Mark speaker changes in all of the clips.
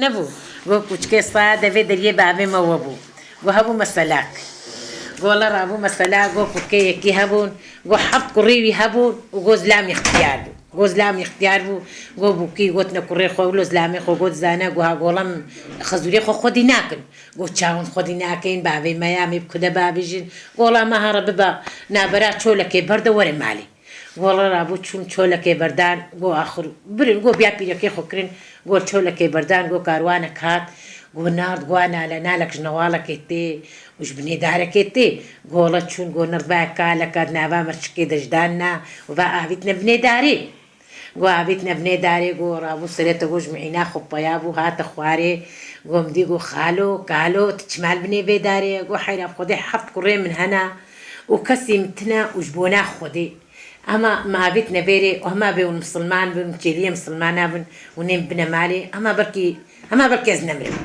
Speaker 1: نبوو گۆ کوچکێ سا دەبێ دەریێ بابێمەوە بوو گۆ هەبوو مەسەلاک گۆڵە ڕابوو مەسەلاک گۆ کوڕکەیەکی هەبوون گۆ حەفت کوڕێوی هەبوون و گۆ زلامی اختیار بوو گۆ زلامی اختیار بوو گۆ بووکی گۆتنە کوڕێ خۆ ولۆ زلامێ خۆ گۆت زانە گۆ ها گۆڵەم خەزوورێ خۆ خۆدی ناکن گۆ چاون خۆدی ناکەین بابێ مەیامی بکودە بابێژین گۆڵا مەهەڕە ببە نابەرا چۆلەکەی بەردە وەرە ماڵێ گۆڵە ڕابوو چوون چۆلەکەی بەردان گۆ ئاخر برن گۆ بیا پیرەکەی خۆکردن گۆ چۆلەکەی بەردان گۆ کاروانە کات گۆ نارد گوانا لە نالەک ژنەواڵەکەی تێ وش بنێدارەکەی تێ گۆڵە چوون گۆ نردبای کالەکات ناوا مەرچکەی دەژداننا و با ئاویت نەبنێدارێ گۆ ئاویت نەبنێدارێ گۆ ڕابوو سەرێتە گۆ ژمعینا خۆپەیا بوو هاتە خوارێ گۆم دی گۆ خالۆ کالۆ تچمال بنێ بێدارێ گۆ حەیرا خۆدێ حەفت کوڕێ من هەنا و کەسی متنە وش بۆ ناخۆدێ ئەمە مابێت نەبێرێ و هەما بێ و مسلمان بن چێلیە مسلمانە بن و نێم بنە مالێ ئەما بەڵکی ئەز نەمرم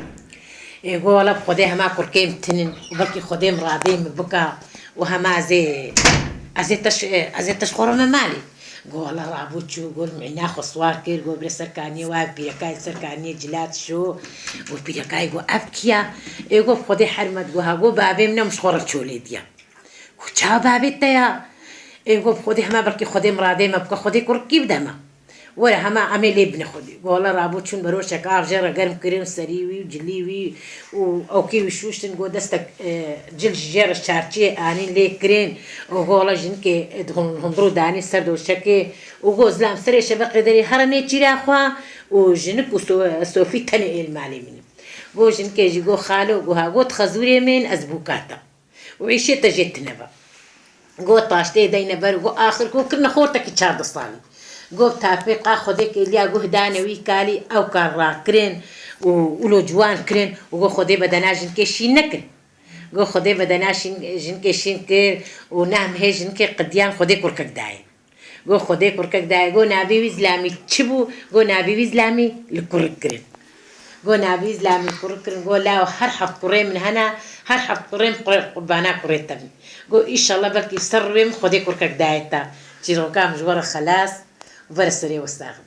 Speaker 1: گۆڵە خۆدێ هەما کوڕکەیم تنن و بەڵکی خۆدێم ڕادەیم بکە و هەما ئەزێتەش خۆڕەمە مالێ گۆڵە ڕابوو چوو گۆ معینا خۆ سوار کرد گۆ برێ سەرکانیە وای پیرەکای سەرکانیە جلات شۆ و پیرەکای گۆ ئەبکیە ئێگۆ خۆدێ حرمەت گۆ ها گۆ بابێم نەمش خۆڕە چۆلێ دیە چاو بابێت تەیە ئێگۆ خۆدێ هەما بەڵکی خۆدێم ڕادەیمە بکە خۆدێ کوڕکی بدەمە وەرە هەما ئەمێ لێ بنە خۆدێ گۆڵە ڕابوو چوون بەرۆشێک ئاژێڕە گەرم کردن سەریوی و جلیوی و ئەوکەوی شوشتن گۆ دەستە جل ژێرە چارچێ ئانین لێ کرێن و گۆڵە ژنکێ هەندڕ و دانی سەر دۆشەکێ و گۆ زلام سەرێشە بە قێدەری هەرە نێ چیراخوا و ژنک و سۆفی تەنێ ئێلمالێ منم گۆ ژنکێژی گۆ خالۆ گۆ ها گۆت خەزوورێ من ئەس بوو کاتە و عیشێتە ژێتنەبە گۆ تاشتێ دەینە بەر گۆ ئاخر گۆ کردنە خۆرتەکی 14 ساڵی گۆ تاپێ قا خۆدێکی لیا گۆ هدانەوی کالی ئەو کار ڕاکرێن و ولۆ جوان کرێن و گۆ خۆدێ بەدەنا ژنکێ شین نەکرد گۆ خۆدێ بەدەنا ژنکێ شین کرد و نامهێ ژنکێ قدیان خۆدێ کوڕکەکدایە گۆ خۆدێ کوڕکەکدایە گۆ نابێوی زلامی چ بوو گۆ نابێوی زلامی لە کوڕک کرد گۆ نابی زلامی کوڕکردن گۆ لاوە هەر حەفت کوڕێ من هەنا هەر حەفت کوڕێم قوربانە کوڕێتە من گۆ ئیشەڵە بەڵکی سەر ڕوێم خۆدێ کوڕکەکدایەتە چیرۆکام ژوەرە خەلاس وەرە سەرێ وەستاغم